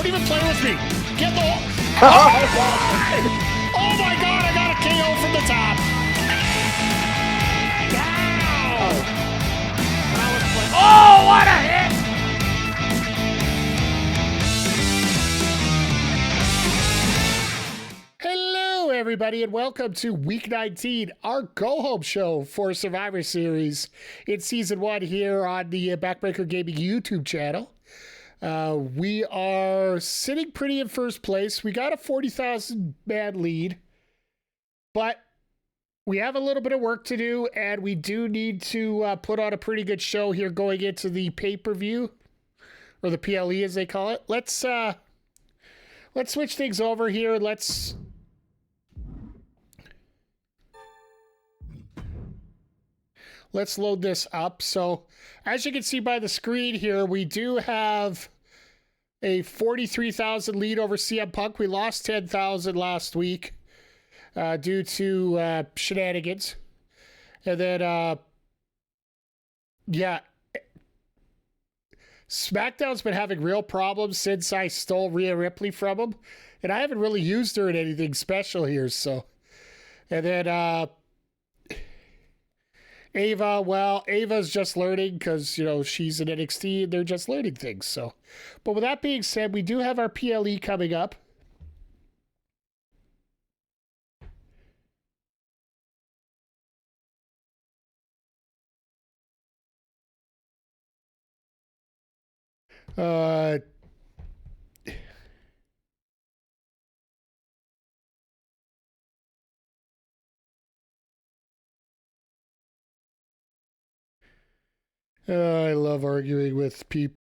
even play with me. Get the... Oh my God, I got a KO from the top. Oh, what a hit! Hello, everybody, and welcome to Week 19, our go-home show for Survivor Series in Season 1 here on the Backbreaker Gaming YouTube channel. We are sitting pretty in first place. We got a 40,000 man lead, but we have a little bit of work to do, and we do need to put on a pretty good show here going into the pay-per-view, or the PLE as they call it. Let's switch things over here. Let's load this up. So as you can see by the screen here, we do have a 43,000 lead over CM Punk. We lost 10,000 last week due to shenanigans. And then, yeah, SmackDown's been having real problems since I stole Rhea Ripley from him. And I haven't really used her in anything special here, so. And then, Ava, well, Ava's just learning because, you know, she's in NXT and they're just learning things. So, but with that being said, we do have our PLE coming up. I love arguing with people.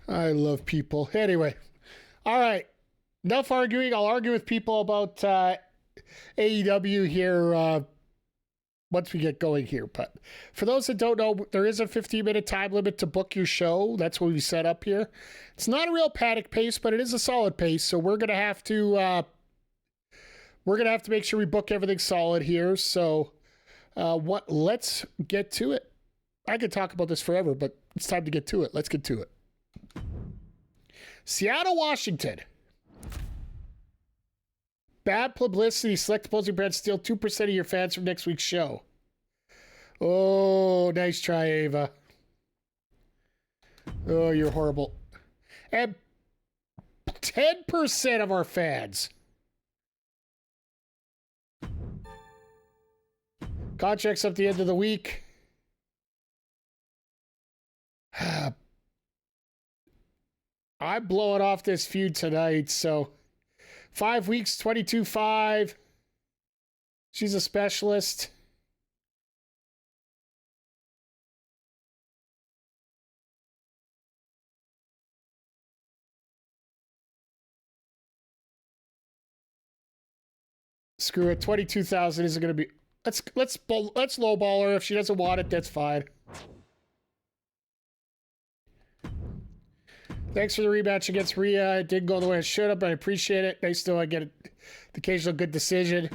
I love people. Anyway, all right. Enough arguing. I'll argue with people about AEW here once we get going here. But for those that don't know, there is a 15-minute time limit to book your show. That's what we set up here. It's not a real panic pace, but it is a solid pace. So we're gonna have to make sure we book everything solid here. So let's get to it. I could talk about this forever, but it's time to get to it. Let's get to it. Seattle, Washington. Bad publicity. Select opposing brands steal 2% of your fans from next week's show. Oh, nice try, Ava. Oh, you're horrible. And 10% of our fans. Contracts up the end of the week. I'm blowing off this feud tonight, so 5 weeks, 22-5. She's a specialist. Screw it. 22,000 isn't going to be. Let's lowball her. If she doesn't want it, that's fine. Thanks for the rematch against Rhea. It didn't go the way it should have, but I appreciate it. Nice to get the occasional good decision.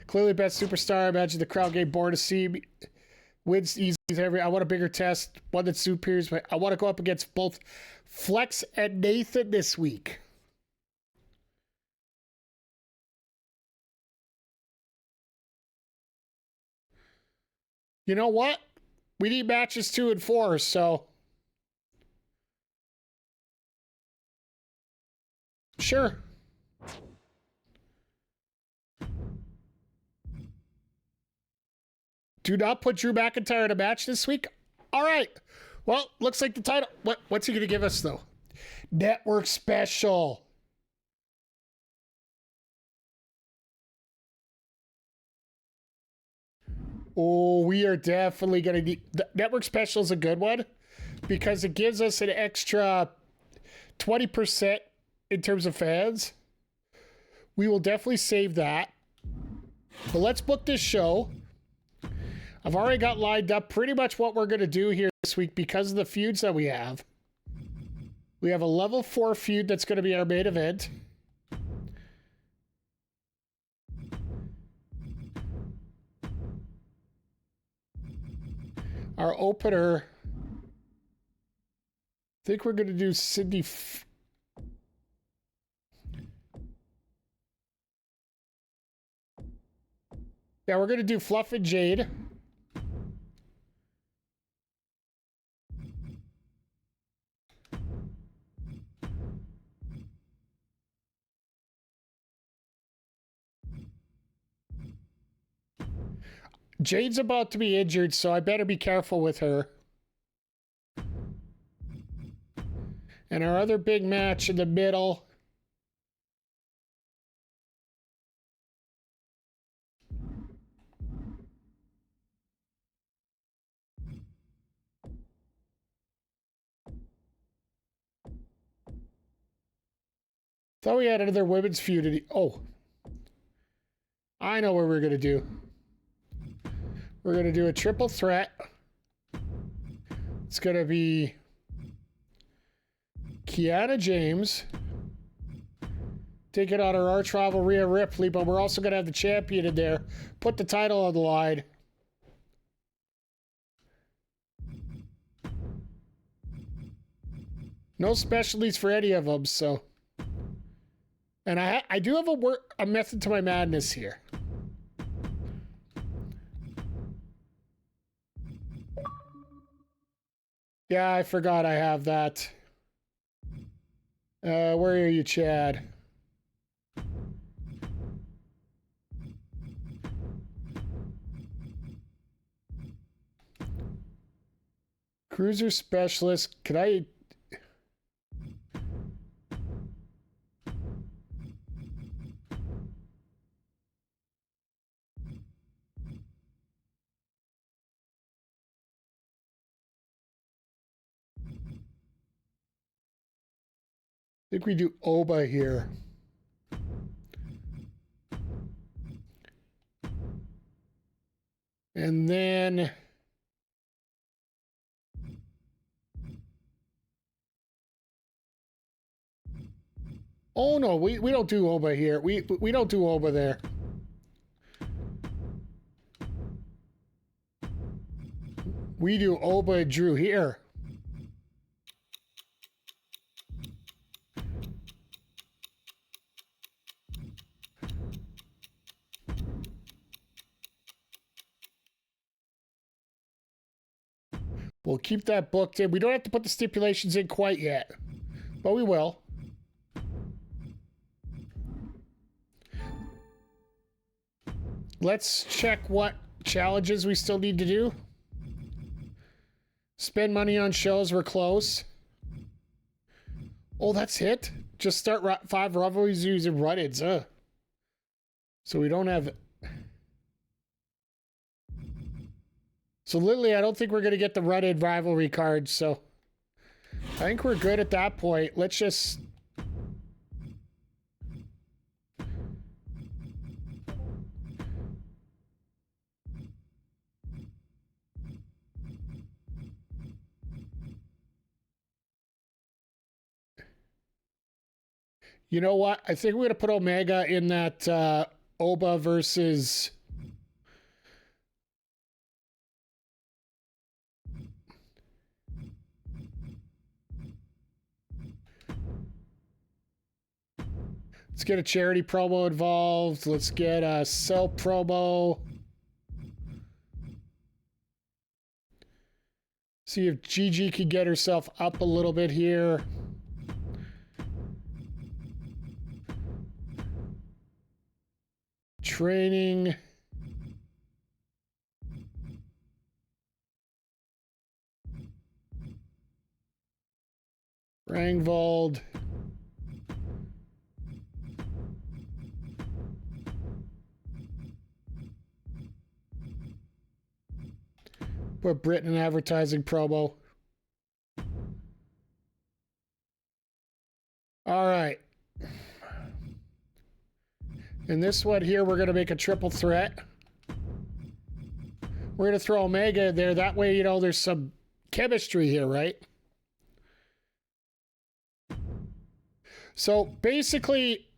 Clearly best superstar. I imagine the crowd getting bored to see me. Wins easy. I want a bigger test. One that superiors. But I want to go up against both Flex and Nathan this week. You know what? We need matches 2 and 4, so... Sure. Do not put Drew McIntyre in a match this week? All right. Well, looks like the title... What's he going to give us, though? Network special. Oh, we are definitely going to need... The network special is a good one because it gives us an extra 20% in terms of fans. We will definitely save that. But let's book this show. I've already got lined up pretty much what we're going to do here this week because of the feuds that we have. We have a level 4 feud that's going to be our main event. Our opener, I think we're going to do Sydney. Yeah, we're going to do Fluff and Jade. Jade's about to be injured, so I better be careful with her. And our other big match in the middle. Thought we had another women's feud. Oh. I know what we're going to do. We're going to do a triple threat. It's going to be Kiana James taking on our arch rival Rhea Ripley, but we're also going to have the champion in there. Put the title on the line. No specialties for any of them, so. And I do have a method to my madness here. Yeah, I forgot I have that. Where are you, Chad? Cruiser specialist. Could I... I think we do Oba here. And then... Oh no, we don't do Oba here. We don't do Oba there. We do Oba and Drew here. We'll keep that booked in. We don't have to put the stipulations in quite yet, but we will. Let's check what challenges we still need to do. Spend money on shows. We're close. Oh, that's it? Just start 5 rivalries using run-ins. So we don't have... So literally, I don't think we're going to get the run-in rivalry cards, so... I think we're good at that point. Let's just... You know what? I think we're going to put Omega in that Oba versus... Let's get a charity promo involved. Let's get a sell promo. See if Gigi can get herself up a little bit here. Training. Rangvold. Put Britt in an advertising promo. All right. In this one here, we're going to make a triple threat. We're going to throw Omega in there. That way, you know, there's some chemistry here, right? So basically,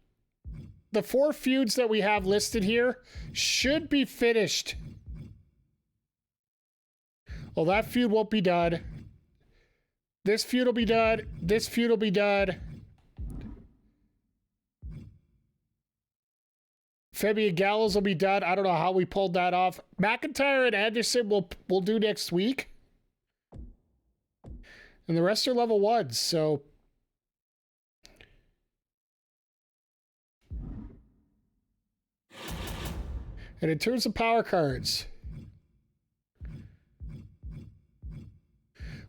the 4 feuds that we have listed here should be finished. Well, that feud won't be done. This feud will be done. This feud will be done. Femi and Gallows will be done. I don't know how we pulled that off. McIntyre and Anderson we'll do next week. And the rest are level 1s, so... And in terms of power cards,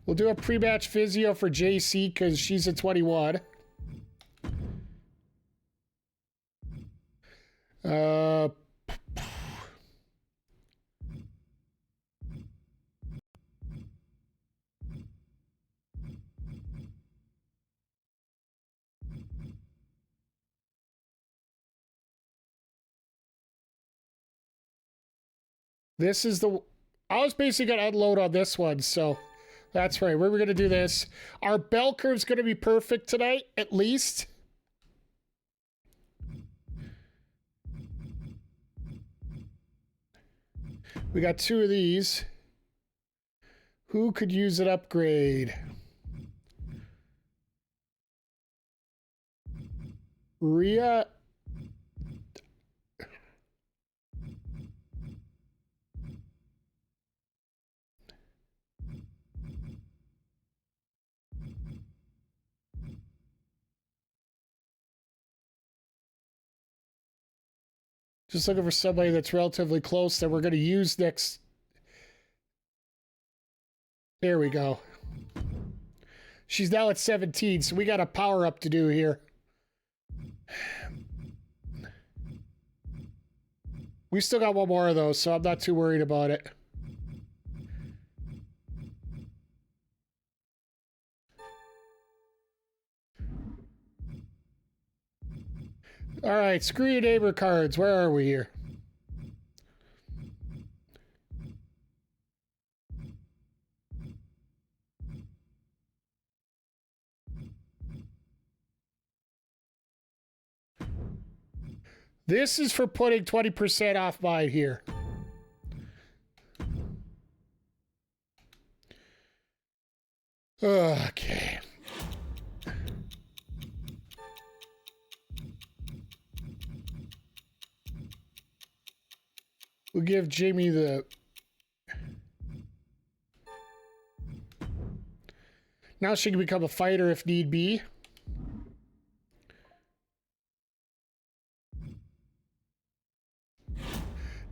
we'll do a pre-match physio for Jacy because she's a 21. This is the... I was basically going to unload on this one, so that's right. We're going to do this. Our bell curve's going to be perfect tonight, at least. We got 2 of these. Who could use an upgrade? Rhea... Just looking for somebody that's relatively close that we're going to use next. There we go. She's now at 17, so we got a power up to do here. We still got 1 more of those, so I'm not too worried about it. All right, screw your neighbor cards. Where are we here? This is for putting 20% off mine here. Okay. We'll give Jaime the... Now she can become a fighter if need be.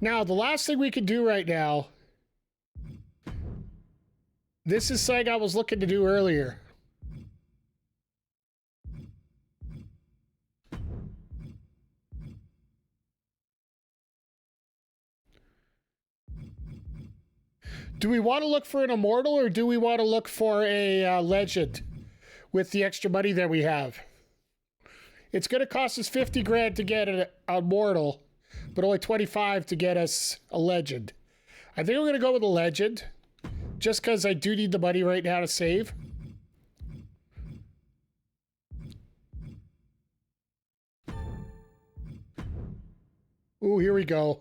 Now, the last thing we can do right now... This is something I was looking to do earlier. Do we want to look for an immortal or do we want to look for a legend with the extra money that we have? It's going to cost us 50 grand to get an immortal, but only 25 to get us a legend. I think we're going to go with a legend just because I do need the money right now to save. Ooh, here we go.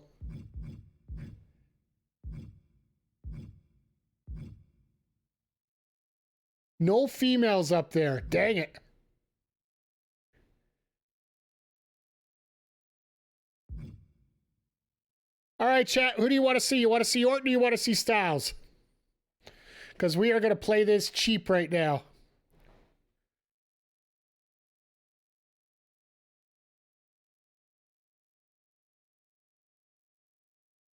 No females up there. Dang it. All right, chat. Who do you want to see? You want to see Orton or you want to see Styles? Because we are going to play this cheap right now.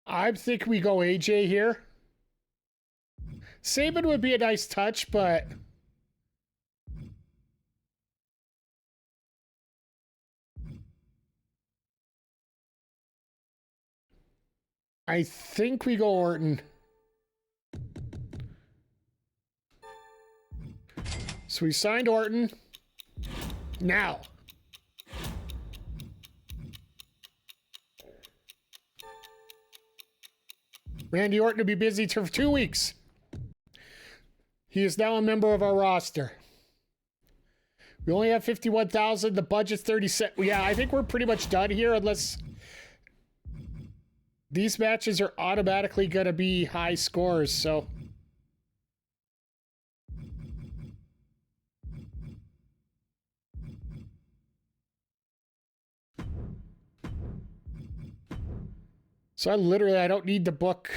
I think we go AJ here. Saban would be a nice touch, but... I think we go Orton. So we signed Orton. Now. Randy Orton to be busy for 2 weeks. He is now a member of our roster. We only have 51,000. The budget's 37. Yeah, I think we're pretty much done here unless these matches are automatically going to be high scores, so. So I don't need to book.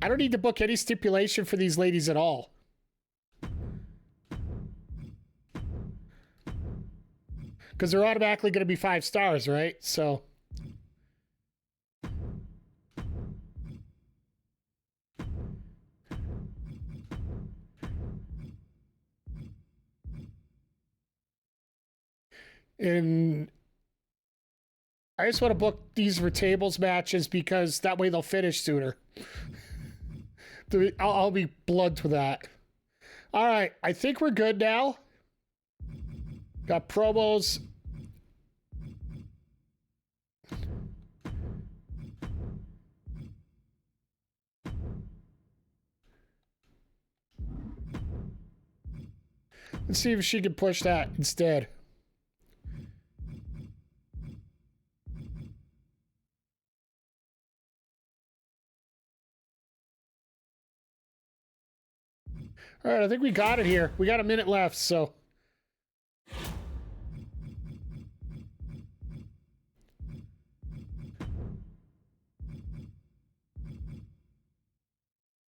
I don't need to book any stipulation for these ladies at all. Because they're automatically going to be 5 stars, right? So. And I just want to book these for tables matches because that way they'll finish sooner. I'll be blunt with that. All right, I think we're good now. Got promos. Let's see if she can push that instead. All right, I think we got it here. We got a minute left, so.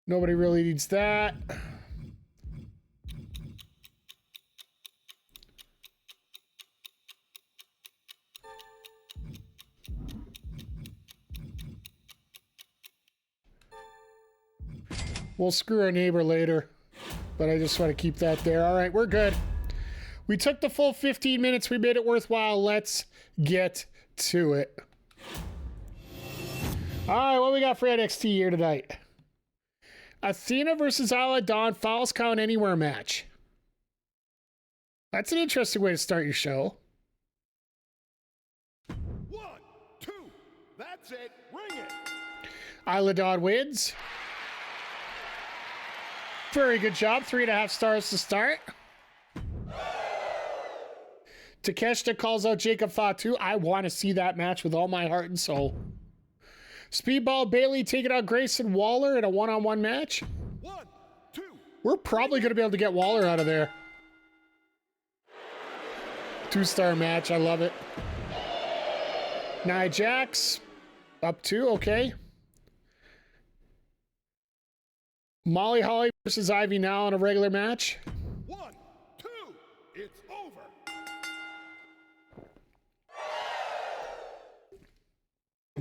Nobody really needs that. We'll screw our neighbor later. But I just want to keep that there. All right, we're good. We took the full 15 minutes. We made it worthwhile. Let's get to it. All right, what we got for NXT here tonight? Athena versus Isla Dawn Falls Count Anywhere match. That's an interesting way to start your show. 1, 2, that's it. Ring it. Isla Dawn wins. Very good job. 3.5 stars to start. Takeshita calls out Jacob Fatu. I want to see that match with all my heart and soul. Speedball Bayley taking out Grayson Waller in a one-on-one match. 1, 2. We're probably going to be able to get Waller out of there. 2-star match. I love it. Nia Jax up 2. Okay. Molly Holly versus Ivy Now in a regular match. 1, 2, it's over.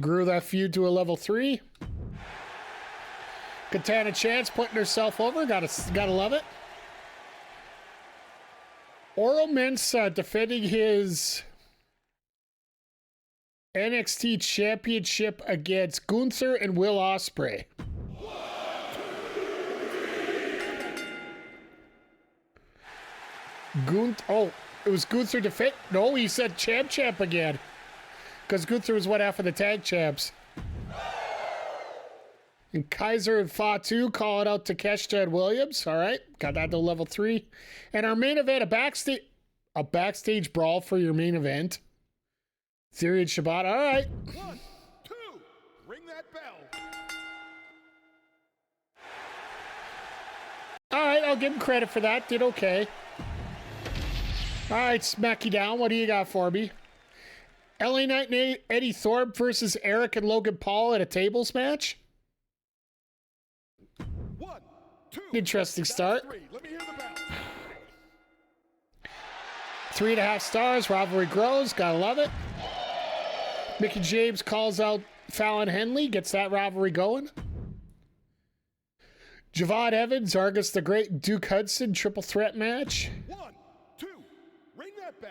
Grew that feud to a level 3. Katana Chance putting herself over. Gotta love it. Oro Mensah defending his NXT Championship against Gunther and Will Ospreay. Oh, it was Gunther defeat. No, he said champ again. Because Gunther was one half of the tag champs. And Kaiser and Fatu calling out Takeshita and Williams. All right, got that to level 3. And our main event, a backstage brawl for your main event. Theory and Shabbat. All right. 1, 2, ring that bell. All right, I'll give him credit for that. Did okay. All right, smack you down. What do you got for me? LA Knight and Eddie Thorpe versus Eric and Logan Paul in a tables match. 1, 2. Interesting start. 3. Let me hear the bell. 3.5 stars. Rivalry grows. Gotta love it. Mickey James calls out Fallon Henley. Gets that rivalry going. Javon Evans, Argus the Great, Duke Hudson triple threat match. 1, 2, ring that bell.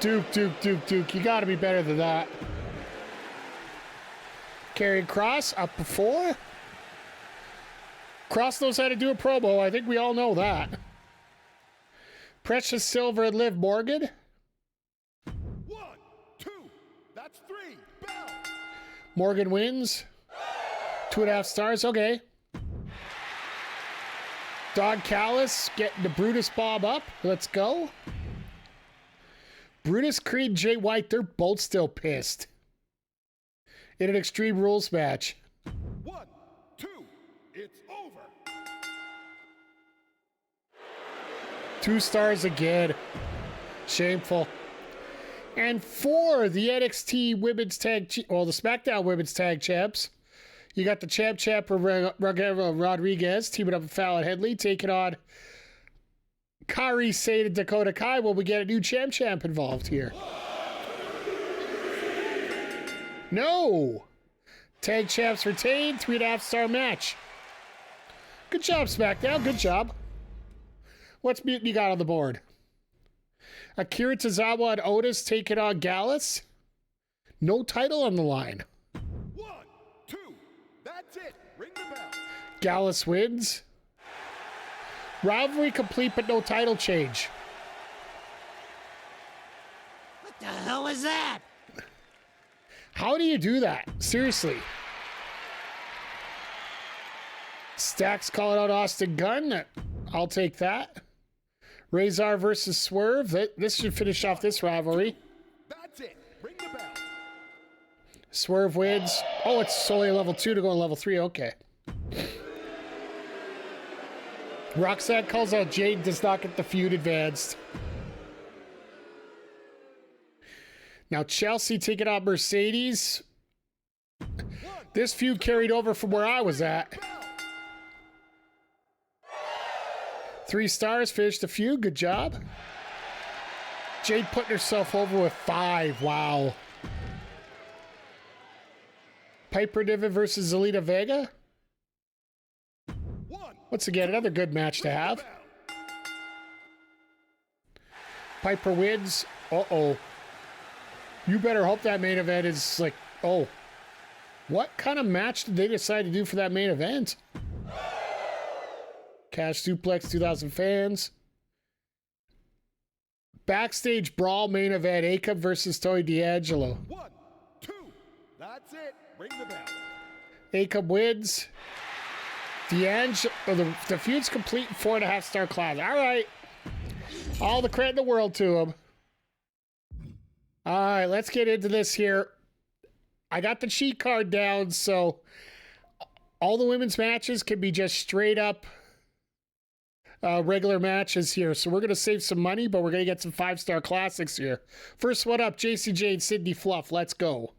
Duke. You got to be better than that. Karrion Kross up before. Kross knows how to do a promo. I think we all know that. Precious Silver and Liv Morgan. 1, 2, Morgan wins. 2.5 stars. Okay. Dog Callis getting the Brutus Bob up. Let's go. Brutus, Creed, Jay White, they're both still pissed. In an Extreme Rules match. 1, 2, it's over. 2 stars again. Shameful. And for the NXT Women's Tag, the SmackDown Women's Tag Champs, you got the Champ Rodriguez teaming up with Fallon Henley, taking on Kairi Sane and Dakota Kai. Will we get a new Champ involved here? No. Tag Champs retained. 3.5 star match. Good job, SmackDown. Good job. What's you got on the board? Akira Tozawa and Otis taking on Gallus. No title on the line. 1, 2, that's it. Ring the bell. Gallus wins. Rivalry complete, but no title change. What the hell was that? How do you do that? Seriously. Stacks calling out Austin Gunn. I'll take that. Razor versus Swerve. This should finish off this rivalry. That's it. Ring the bell. Swerve wins. Oh, it's solely level 2 to go to level 3. Okay. Roxanne calls out Jayne, does not get the feud advanced. Now Chelsea taking out Mercedes. This feud carried over from where I was at. 3 stars, finished the feud. Good job. Jade putting herself over with 5. Wow. Piper Niven versus Zelina Vega. Once again, another good match to have. Piper wins. Uh-oh. You better hope that main event is like, oh. What kind of match did they decide to do for that main event? Cash Suplex, 2,000 fans. Backstage Brawl main event, Akam versus Tony D'Angelo. 1, 2, that's it. Ring the bell. Akam wins. D'Angelo, the feud's complete. 4.5 star class. All right. All the credit in the world to him. All right, let's get into this here. I got the cheat card down, so all the women's matches can be just straight up regular matches here. So we're going to save some money, but we're going to get some 5-star classics here. First one up, Jacy Jayne, Sydney Fluff. Let's go.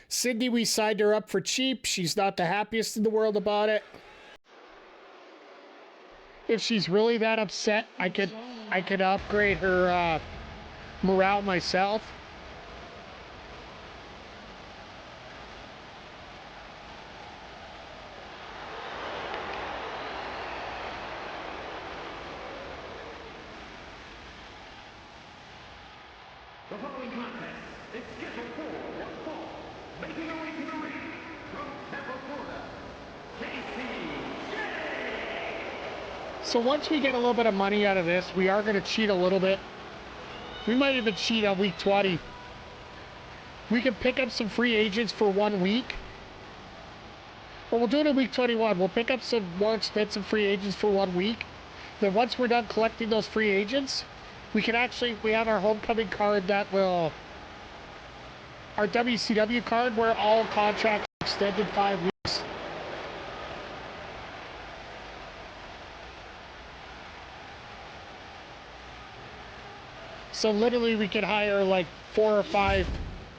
Sydney, we signed her up for cheap. She's not the happiest in the world about it. If she's really that upset, I could upgrade her morale myself. The following contest is scheduled for one fall, making her way to the ring from Tampa, Florida, Jacy. So once we get a little bit of money out of this, we are going to cheat a little bit. We might even cheat on week 20. We can pick up some free agents for 1 week. Well, we'll do it in week 21. We'll pick up some more expensive free agents for 1 week. Then once we're done collecting those free agents, we have our homecoming card that will, our WCW card where all contracts are extended 5 weeks. So literally we could hire like 4 or 5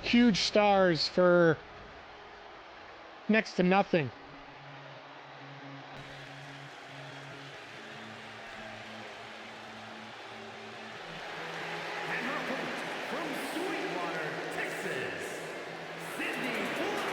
huge stars for next to nothing. And her opponent from Sweetwater, Texas, Sydney Fluff.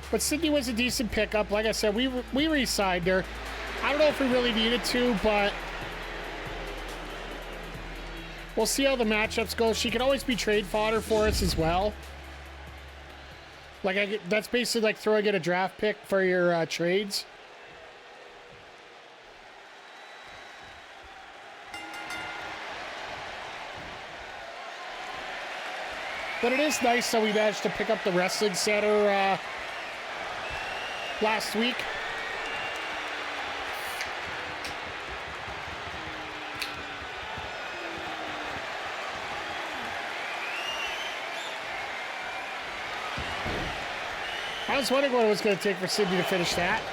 But Sydney was a decent pickup. Like I said, we re-signed her. I don't know if we really needed to, but we'll see how the matchups go. She can always be trade fodder for us as well. Like, that's basically like throwing in a draft pick for your trades. But it is nice that we managed to pick up the Wrestling Center last week. I was wondering what it was going to take for Sydney to finish that.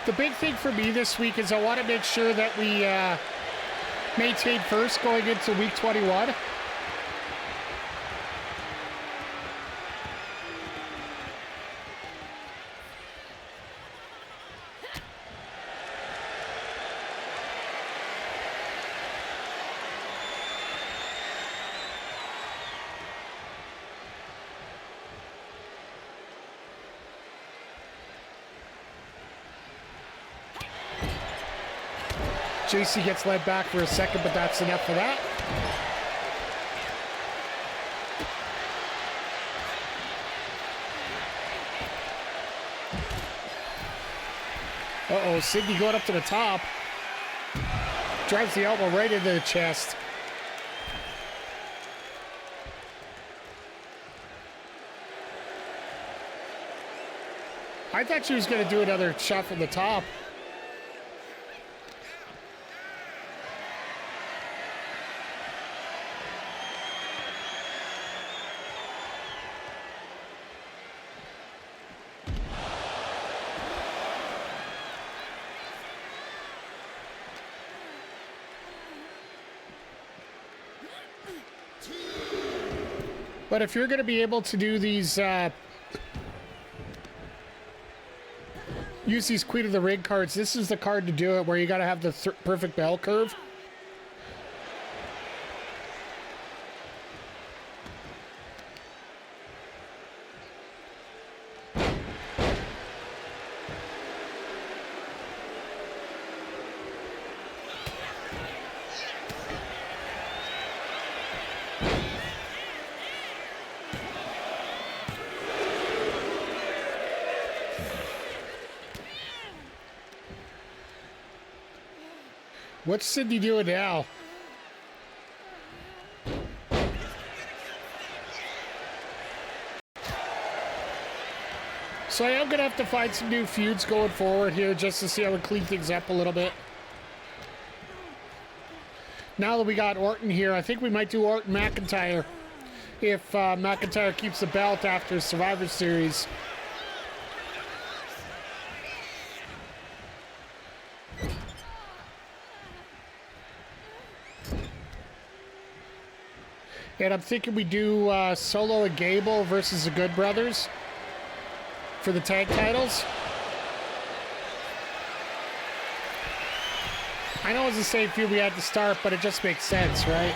The big thing for me this week is I want to make sure that we maintain first going into week 21. Jacy gets led back for a second, but that's enough for that. Uh-oh, Sydney going up to the top. Drives the elbow right into the chest. I thought she was going to do another shot from the top. But if you're going to be able to do these, use these Queen of the Ring cards, this is the card to do it, where you got to have the perfect bell curve. What's Sydney doing now? So I am going to have to find some new feuds going forward here just to see how we clean things up a little bit. Now that we got Orton here, I think we might do Orton McIntyre if McIntyre keeps the belt after Survivor Series. And I'm thinking we do Solo and Gable versus the Good Brothers for the tag titles. I know it's the same feud we had to start, but it just makes sense, right?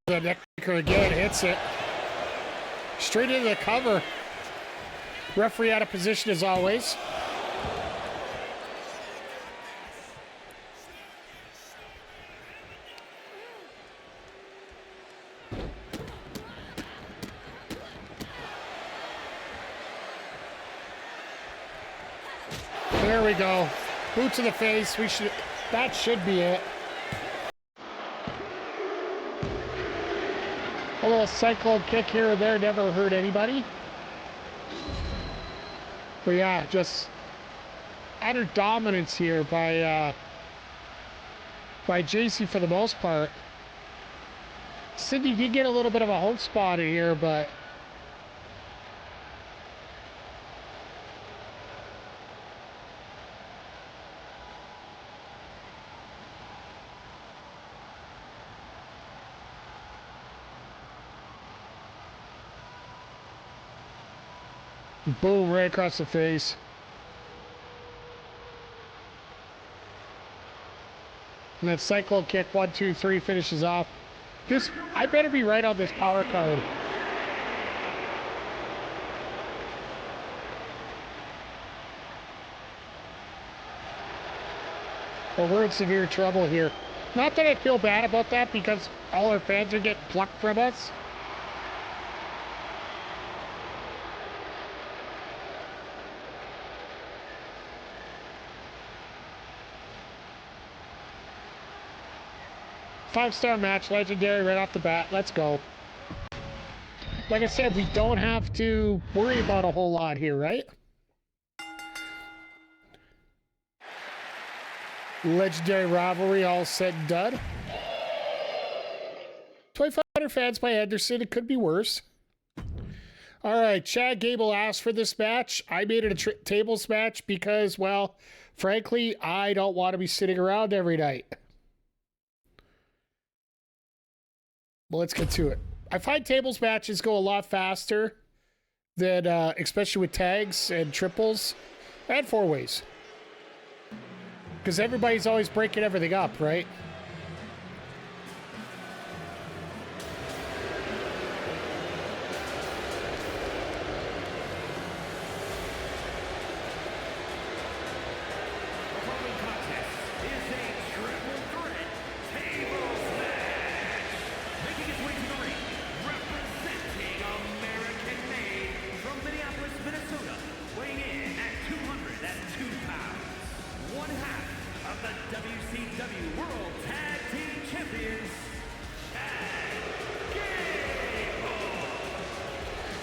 The neck breaker again, hits it. Straight into the cover. Referee out of position as always. There we go. Boot to the face. That should be it. A little cyclone kick here or there never hurt anybody. But yeah, just utter dominance here by Jacy for the most part. Sydney did get a little bit of a hope spot in here, but Boom, right across the face. And that cycle kick, 1, 2, 3, finishes off. This, I better be right on this power card. Well, we're in severe trouble here. Not that I feel bad about that because all our fans are getting plucked from us. Five-star match, legendary right off the bat. Let's go. Like I said, we don't have to worry about a whole lot here, right? Legendary rivalry all said and done. 2,500 fans by Anderson. It could be worse. All right, Chad Gable asked for this match. I made it a tables match because, well, frankly, I don't want to be sitting around every night. Well, let's get to it. I find tables matches go a lot faster than, especially with tags and triples and four-ways. Because everybody's always breaking everything up, right?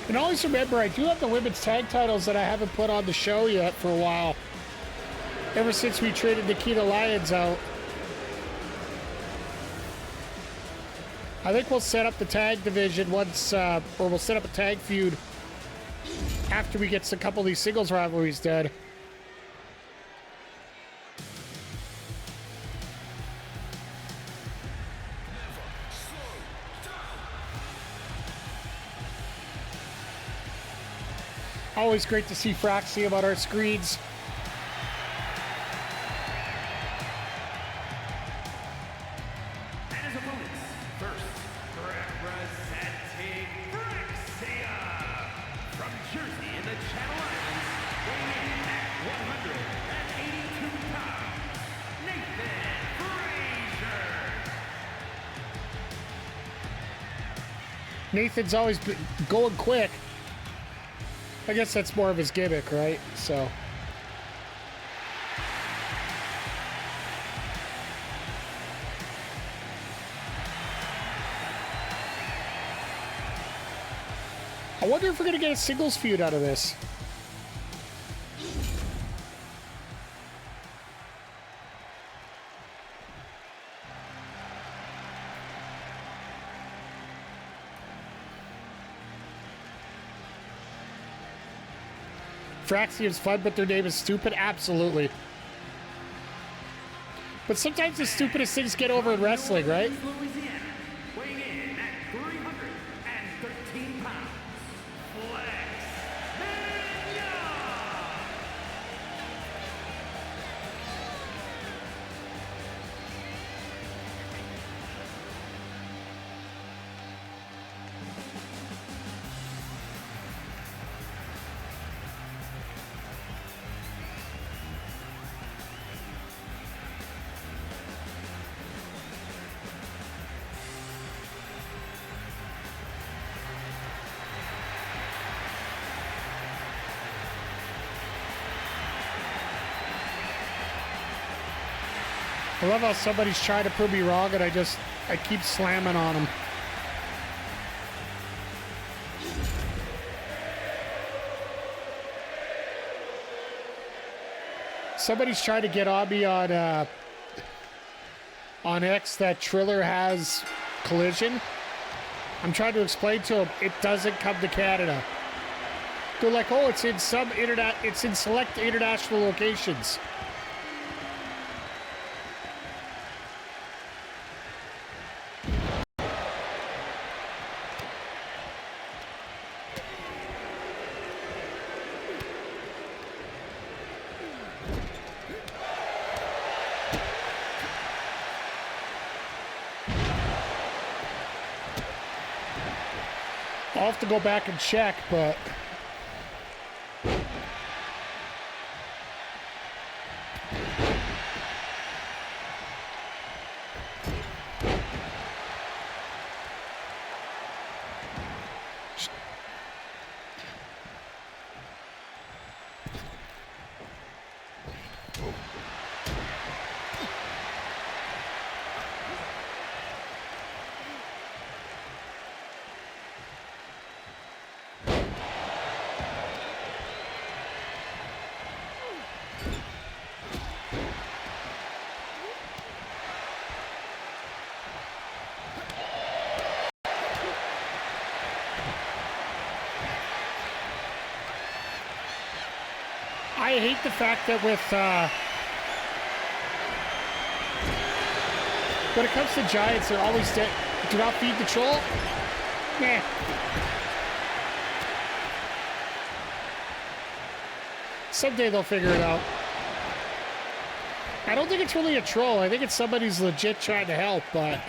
And always remember, I do have the women's tag titles that I haven't put on the show yet for a while. Ever since we traded Nikita Lyons out. I think we'll set up the tag division once, or we'll set up a tag feud after we get a couple of these singles rivalries done. Always great to see Frasier on our screens. As opponents, first, representing Frasier from Jersey in the Channel Islands, weighing in at 182 pounds, Nathan Frasier. Nathan's always been going quick. I guess that's more of his gimmick, right? So. I wonder if we're going to get a singles feud out of this. Frasier's fun, but their name is stupid? Absolutely. But sometimes the stupidest things get over in wrestling, right? Weighing in at 313 pounds, I love how somebody's trying to prove me wrong and I keep slamming on them. Somebody's trying to get on me on X that Triller has Collision. I'm trying to explain to them it doesn't come to Canada. They're like, oh, it's in select international locations. I'll have to go back and check, but... I hate the fact that with when it comes to Giants, they're always dead. Do not feed the troll. Nah. Someday they'll figure it out. I don't think it's really a troll. I think it's somebody who's legit trying to help, but...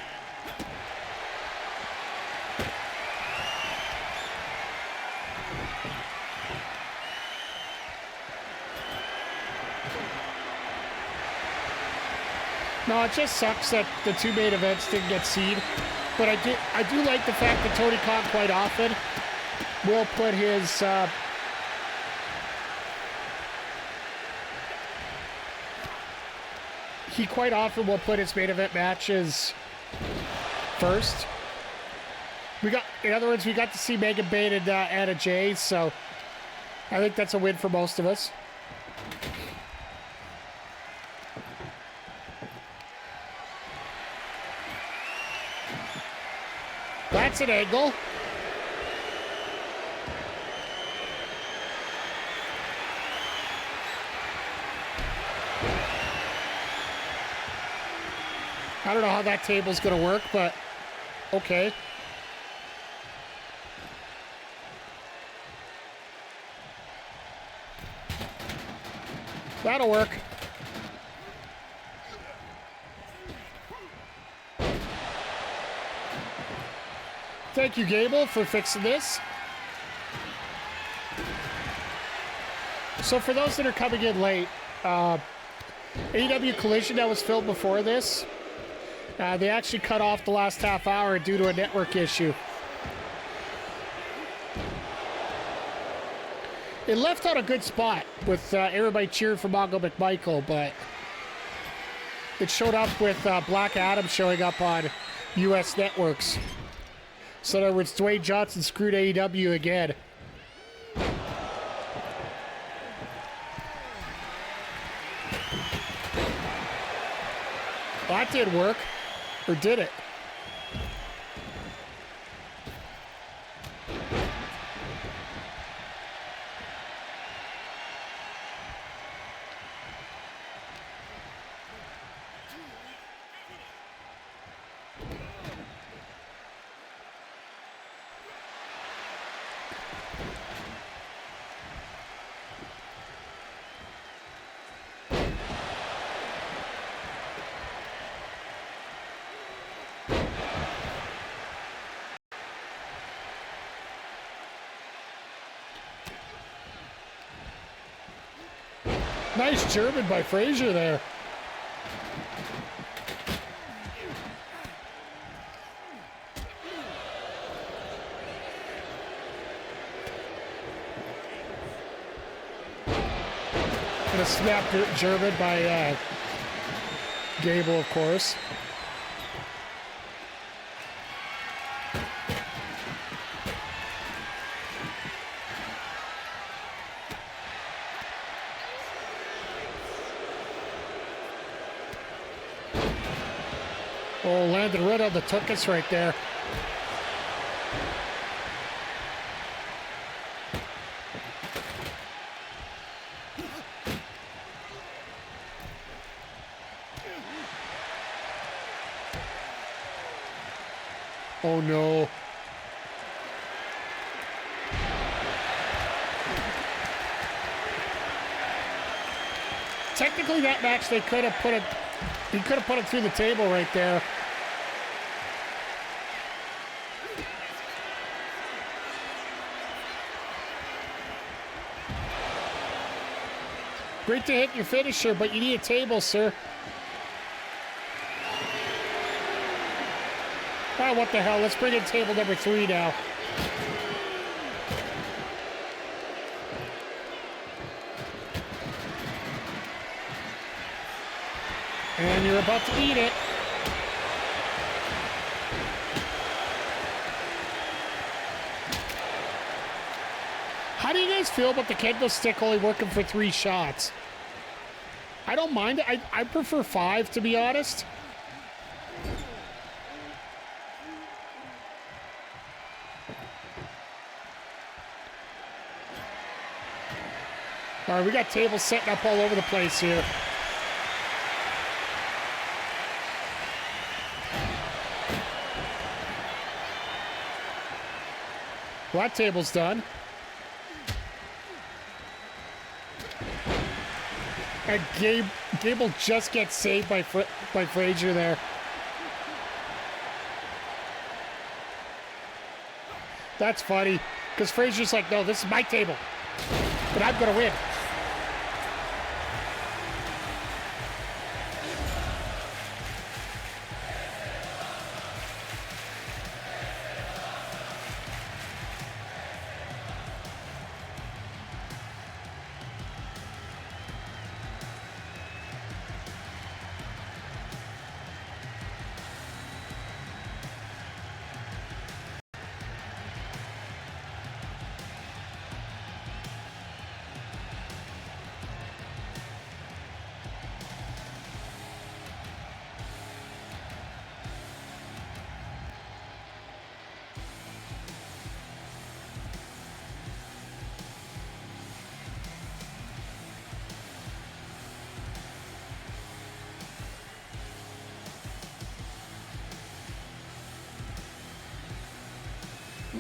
No, it just sucks that the two main events didn't get seed. But I do like the fact that Tony Khan quite often will put his he quite often will put his main event matches first. In other words, we got to see Megan Bain and Anna Jay, so I think that's a win for most of us. That's an angle. I don't know how that table's going to work, but okay. That'll work. Thank you, Gable, for fixing this. So for those that are coming in late, AEW Collision that was filmed before this, they actually cut off the last half hour due to a network issue. It left out a good spot with everybody cheering for Mongo McMichael, but it showed up with Black Adam showing up on US networks. So in other words, Dwayne Johnson screwed AEW again. Well, that did work. Or did it? Nice German by Frasier there. And a snap German by Gable, of course. Oh, landed right on the tuchus right there. Oh no. Technically that match they could have put it, he could have put it through the table right there. Great to hit your finisher, but you need a table, sir. Oh, what the hell? Let's bring in table number 3 now. And you're about to eat it. How do you guys feel about the kendo stick only working for 3 shots? I don't mind it. I prefer 5, to be honest. All right, we got tables setting up all over the place here. Well, that table's done. And Gable just gets saved by Frasier there. That's funny, because Frasier's like, no, this is my table, but I'm going to win.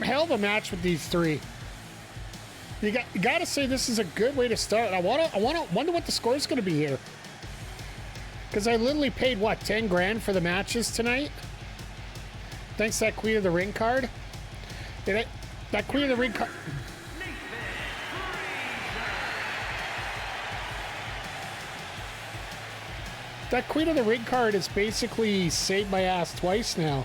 Hell of a match with these 3. You got to say this is a good way to start. I wonder what the score is going to be here. Because I literally paid what, 10 grand for the matches tonight? Thanks to that Queen of the Ring card. That Queen of the Ring card. That Queen of the Ring card has basically saved my ass twice now.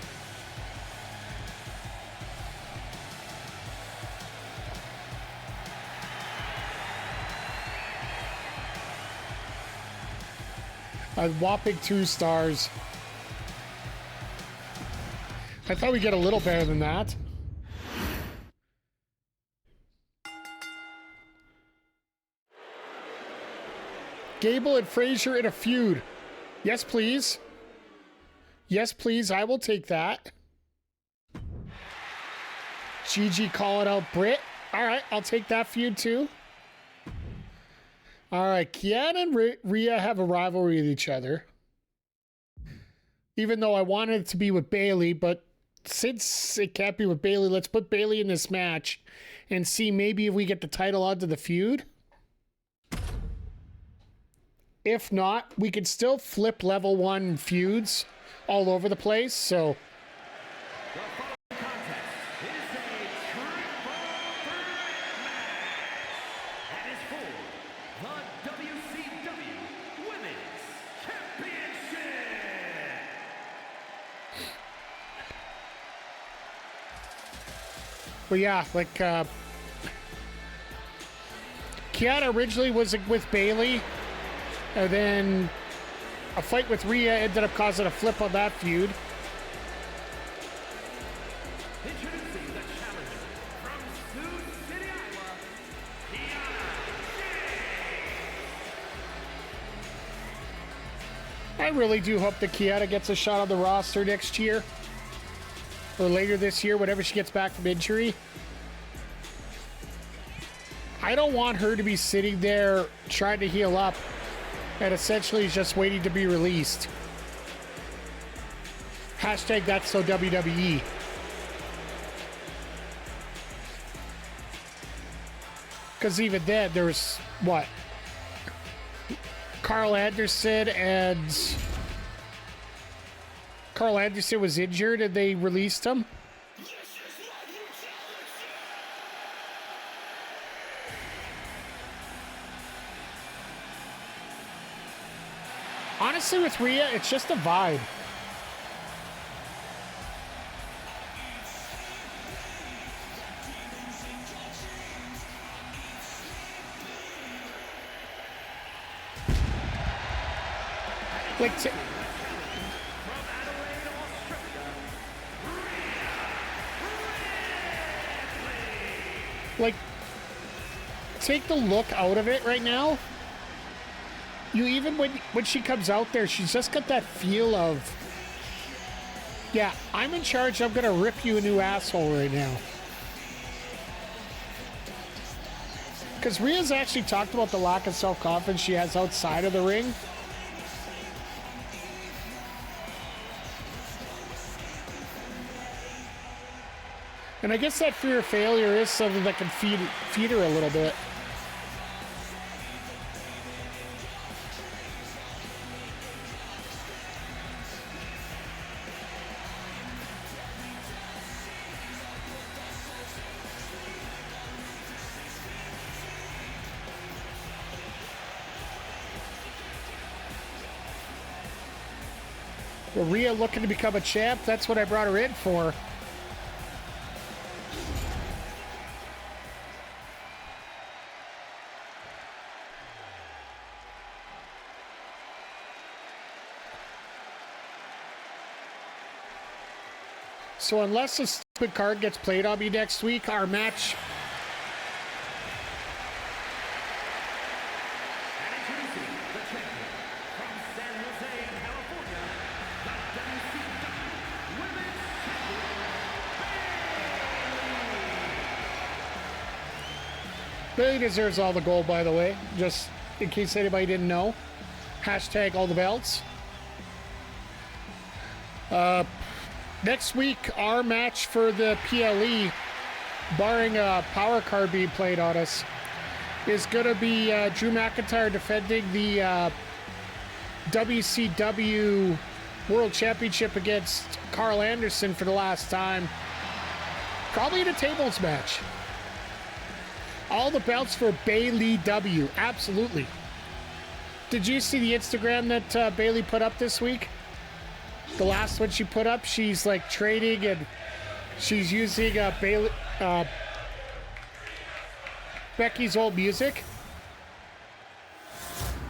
A whopping 2 stars. I thought we'd get a little better than that. Gable and Frasier in a feud. Yes, please. Yes, please. I will take that. GG calling out Britt. All right, I'll take that feud too. All right, Kiana and Rhea have a rivalry with each other. Even though I wanted it to be with Bayley, but since it can't be with Bayley, let's put Bayley in this match and see maybe if we get the title onto the feud. If not, we could still flip level 1 feuds all over the place, so... But yeah, like, Kiana originally was with Bayley, and then a fight with Rhea ended up causing a flip on that feud. Introducing the challenger from Sioux City, Iowa, Kiana. I really do hope that Kiana gets a shot on the roster next year. Or later this year, whenever she gets back from injury. I don't want her to be sitting there trying to heal up and essentially just waiting to be released. Hashtag that's so WWE. Because even then, there was, what? Carl Anderson was injured and they released him. honestly, with Rhea, it's just a vibe. Like, like, take the look out of it right now. You even when she comes out there, she's just got that feel of, yeah, I'm in charge. I'm gonna rip you a new asshole right now. Because Rhea's actually talked about the lack of self-confidence she has outside of the ring. And I guess that fear of failure is something that can feed her a little bit. Well, Rhea looking to become a champ, that's what I brought her in for. So unless a stupid card gets played on me next week, our match... And introducing the champion from San Jose, California, the WCW Women's Champion, Bayley deserves all the gold, by the way, just in case anybody didn't know. Hashtag all the belts. Next week, our match for the PLE, barring a power card being played on us, is going to be Drew McIntyre defending the WCW World Championship against Carl Anderson for the last time. Probably in a tables match. All the belts for Bayley W. Absolutely. Did you see the Instagram that Bayley put up this week? The last one she put up, she's like trading and she's using Bayley, Becky's old music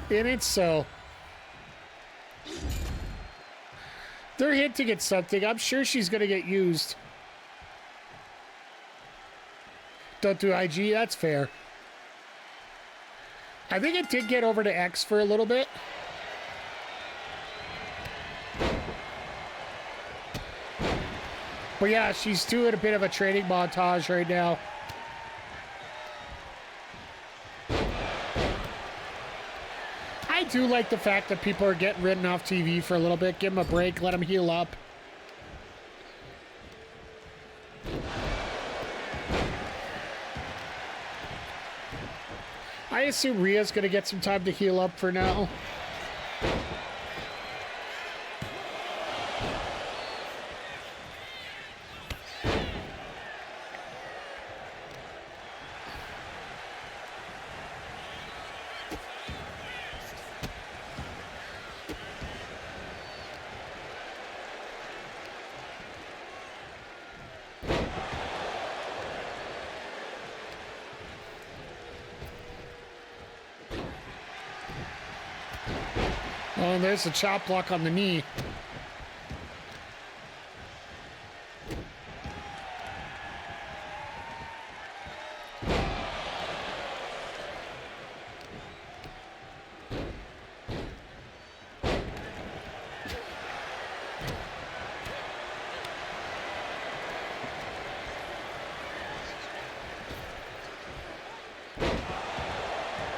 in it, so they're hinting at something. I'm sure she's going to get used. Don't do IG, that's fair. I think it did get over to X for a little bit. But yeah, she's doing a bit of a training montage right now. I do like the fact that people are getting ridden off TV for a little bit. Give them a break, let them heal up. I assume Rhea's going to get some time to heal up for now. Oh, and there's a chop block on the knee.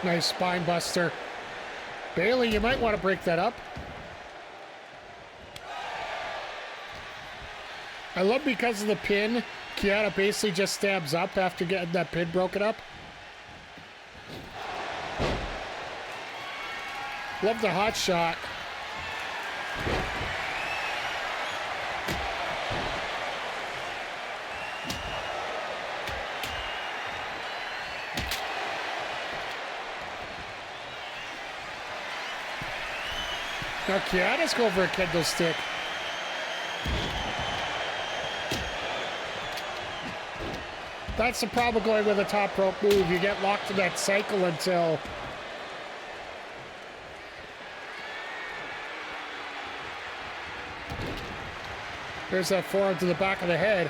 Nice spine buster. Bayley, you might want to break that up. I love because of the pin, Kiana basically just stabs up after getting that pin broken up. Love the hot shot. Now Kiana's going for a kendo stick. That's the problem going with a top rope move. You get locked in that cycle until... There's that forearm to the back of the head.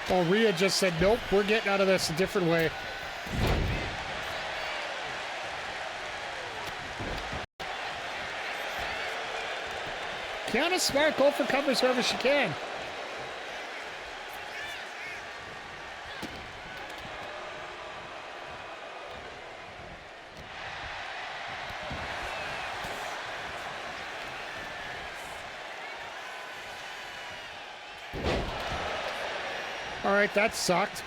Oh, Rhea just said, nope, we're getting out of this a different way. Kiana's smart. Go for covers wherever she can. All right, that sucked.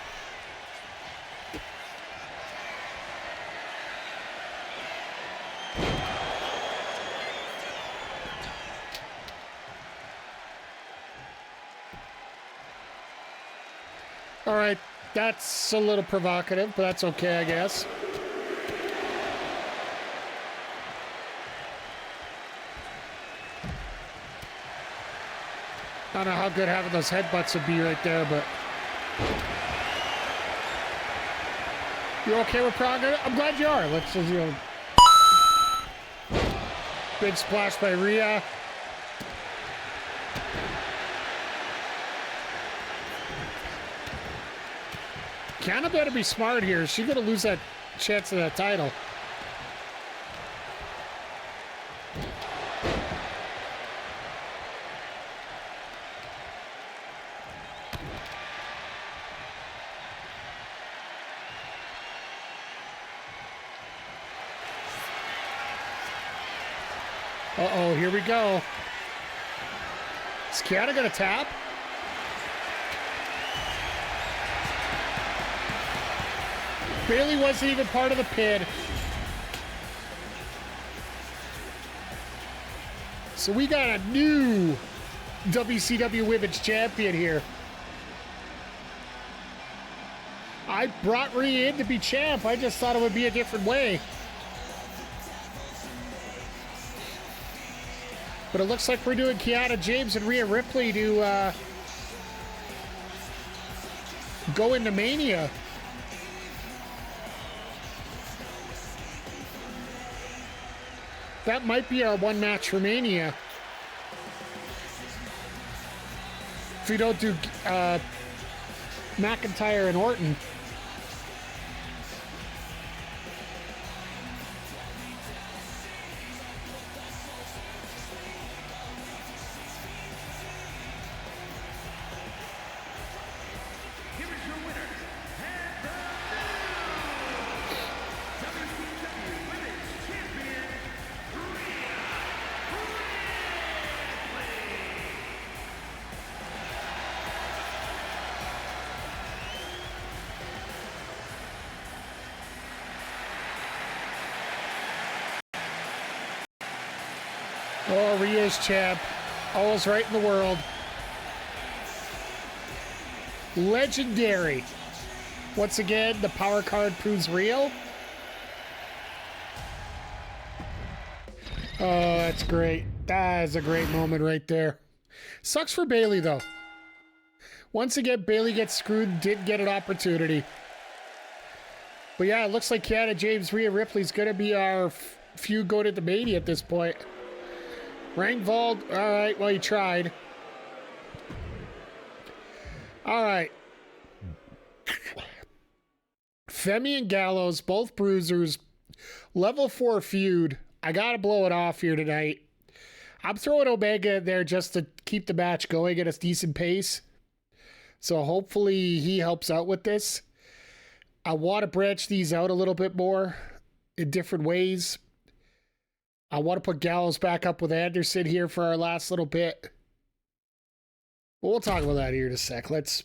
All right, that's a little provocative, but that's okay, I guess. I don't know how good having those headbutts would be right there, but... You okay with progress? I'm glad you are. Let's just, you know... Big splash by Rhea. Kiana better be smart here. She's going to lose that chance of that title. Uh-oh, here we go. Is Kiana going to tap? Bayley wasn't even part of the pin. So we got a new WCW Women's Champion here. I brought Rhea in to be champ. I just thought it would be a different way. But it looks like we're doing Kiana James and Rhea Ripley to go into Mania. That might be our one match for Mania. If we don't do McIntyre and Orton. Oh, Rhea's champ. Always right in the world. Legendary. Once again, the power card proves real. Oh, that's great. That is a great moment right there. Sucks for Bayley, though. Once again, Bayley gets screwed, didn't get an opportunity. But yeah, it looks like Kiana James, Rhea Ripley's going to be our feud going into Mania at this point. Rangvold, all right, well, you tried. All right. Femi and Gallows, both bruisers. Level 4 feud. I got to blow it off here tonight. I'm throwing Omega in there just to keep the match going at a decent pace. So hopefully he helps out with this. I want to branch these out a little bit more in different ways. I want to put Gallows back up with Anderson here for our last little bit. But we'll talk about that here in a sec. Let's...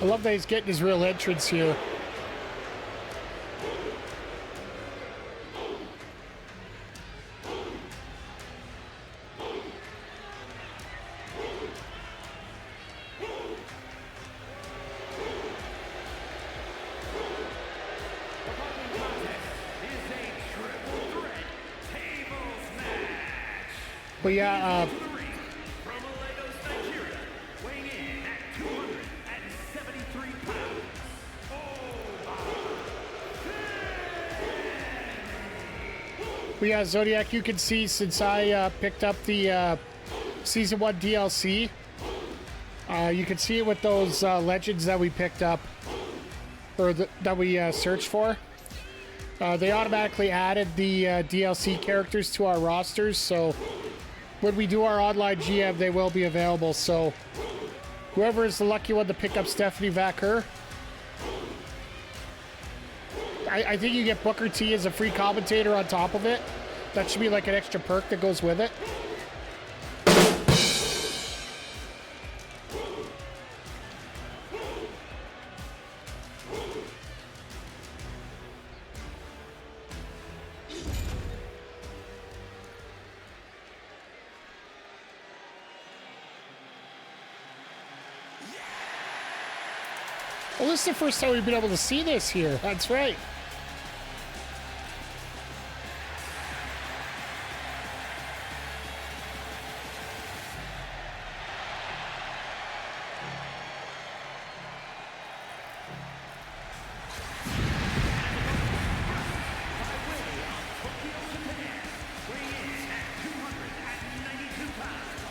love that he's getting his real entrance here. But yeah, but yeah, Zodiac, you can see since I picked up the Season 1 DLC, you can see it with those legends that we picked up, or that we searched for. They automatically added the DLC characters to our rosters, so when we do our online GM, they will be available. So whoever is the lucky one to pick up Stephanie Vaquer, I think you get Booker T as a free commentator on top of it. That should be like an extra perk that goes with it. Well, this is the first time we've been able to see this here. That's right.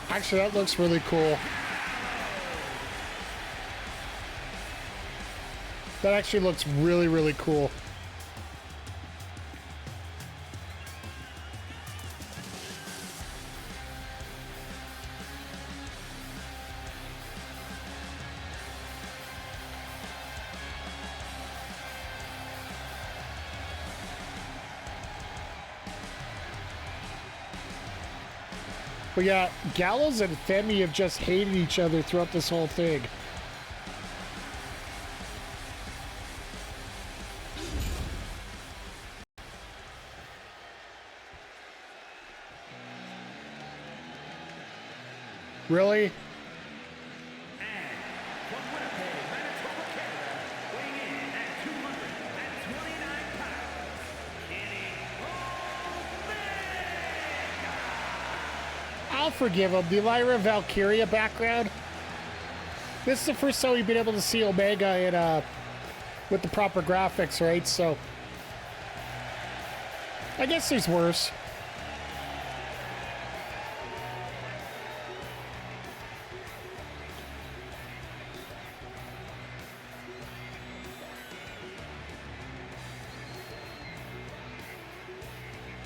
Actually, that looks really cool. That actually looks really, really cool. But yeah, Gallows and Femi have just hated each other throughout this whole thing. Really? I'll forgive him. The Lyra Valkyria background. This is the first time we've been able to see Omega in, with the proper graphics, right? So I guess there's worse.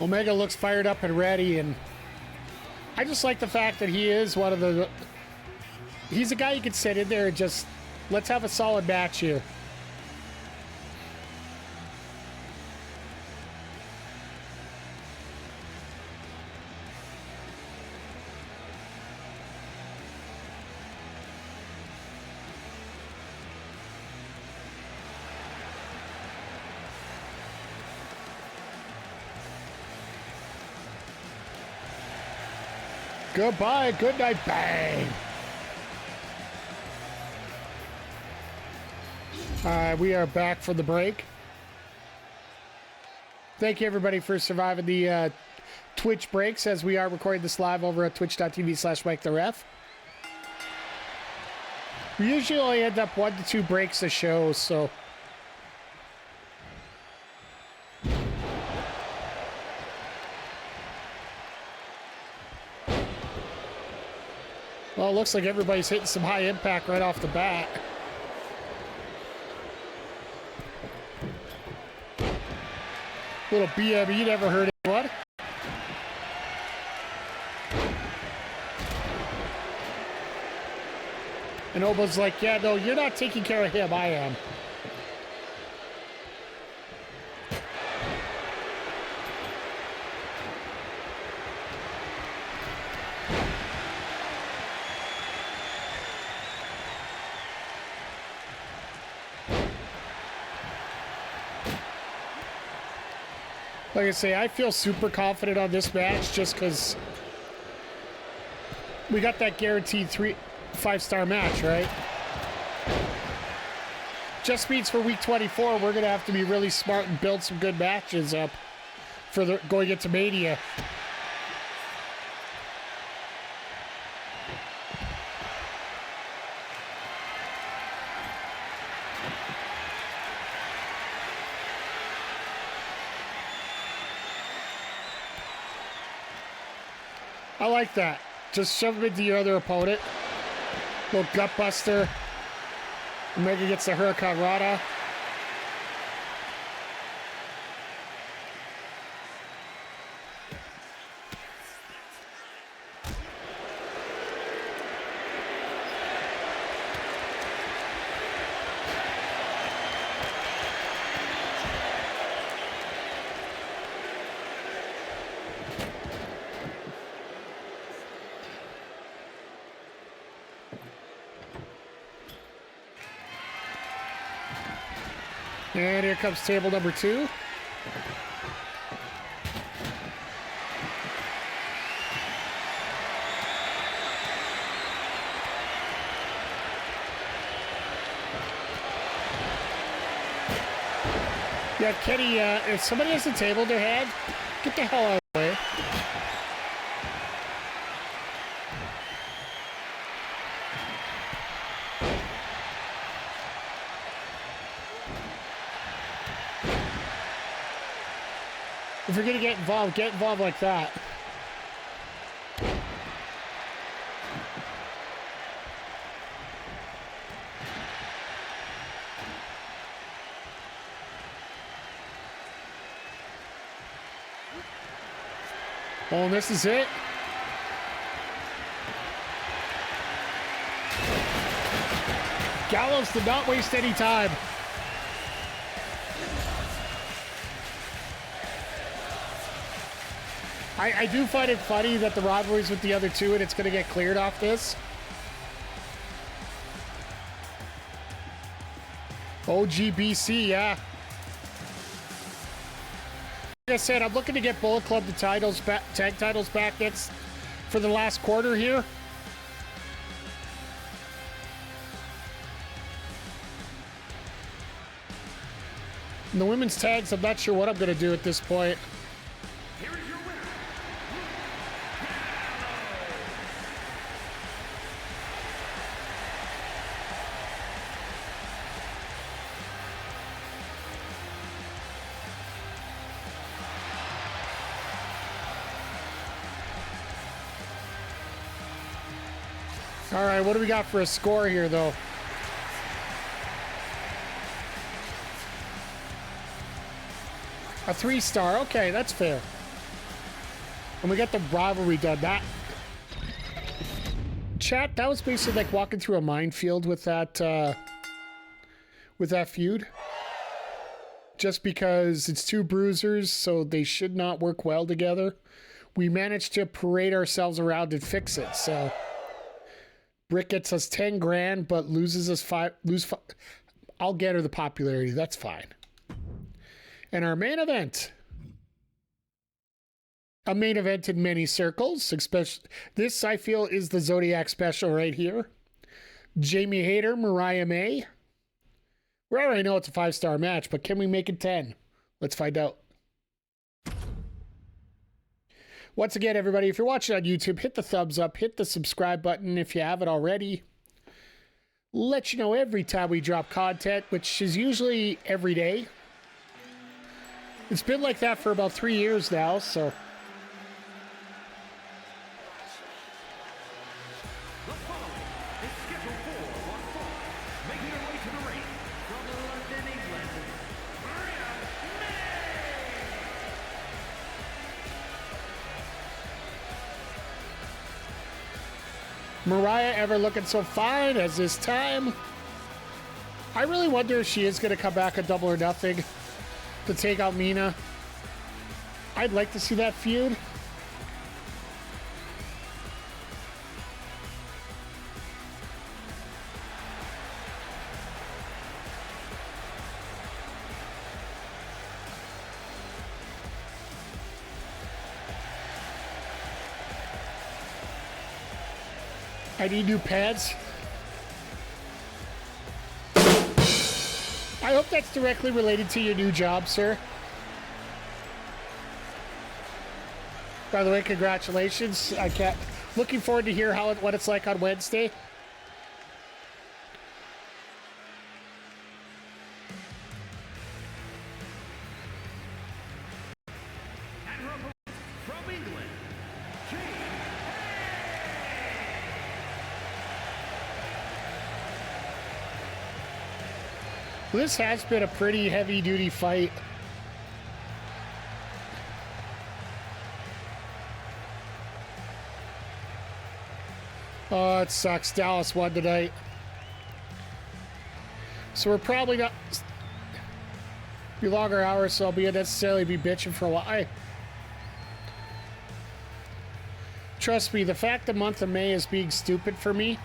Omega looks fired up and ready, and I just like the fact that he is one of the... He's a guy you could sit in there and just, let's have a solid match here. Goodbye, good night, bang. We are back from the break. Thank you, everybody, for surviving the Twitch breaks, as we are recording this live over at twitch.tv/MikeTheRef. We usually only end up 1 to 2 breaks a show, so... Well, it looks like everybody's hitting some high impact right off the bat. Little BME, never heard of what? And Oba's like, yeah, no, you're not taking care of him, I am. Like I say, I feel super confident on this match just because we got that guaranteed 5-star match, right? Just means for week 24, we're going to have to be really smart and build some good matches up for going into Mania. I like that. Just shove him into your other opponent. Little gut buster. Omega gets the Hurricane Rana. And here comes table number 2. Yeah, Kenny, if somebody has a table in their hand, get the hell out of the way. If you're gonna get involved like that. Oh, and this is it. Gallows did not waste any time. I do find it funny that the rivalry's with the other two and it's going to get cleared off this. OGBC, yeah. Like I said, I'm looking to get Bullet Club the titles back, tag titles back next for the last quarter here. And the women's tags, I'm not sure what I'm going to do at this point. Here is your winner. All right, what do we got for a score here, though? A 3-star. Okay, that's fair. And we got the rivalry done. That chat, that was basically like walking through a minefield with that feud. Just because it's two bruisers, so they should not work well together. We managed to parade ourselves around and fix it. So Brick gets us 10 grand, but loses us 5. I'll get her the popularity. That's fine. And our main event. A main event in many circles. Especially, this, I feel, is the Zodiac special right here. Jaime Hayter, Mariah May. We already know it's a 5-star match, but can we make it 10? Let's find out. Once again, everybody, if you're watching on YouTube, hit the thumbs up, hit the subscribe button if you haven't already. Let you know every time we drop content, which is usually every day. It's been like that for about 3 years now, so. The following is scheduled for one fall. Making her way to the ring from London, England, Mariah ever looking so fine as this time. I really wonder if she is going to come back a Double or Nothing to take out Mina. I'd like to see that feud. I need new pants. I hope that's directly related to your new job, sir. By the way, congratulations. I can't. Looking forward to hear what it's like on Wednesday. From England, Jayne. This has been a pretty heavy-duty fight. Oh, it sucks. Dallas won tonight. So we're probably not... Be longer hours, so I'll be unnecessarily be bitching for a while. Trust me, the fact the month of May is being stupid for me.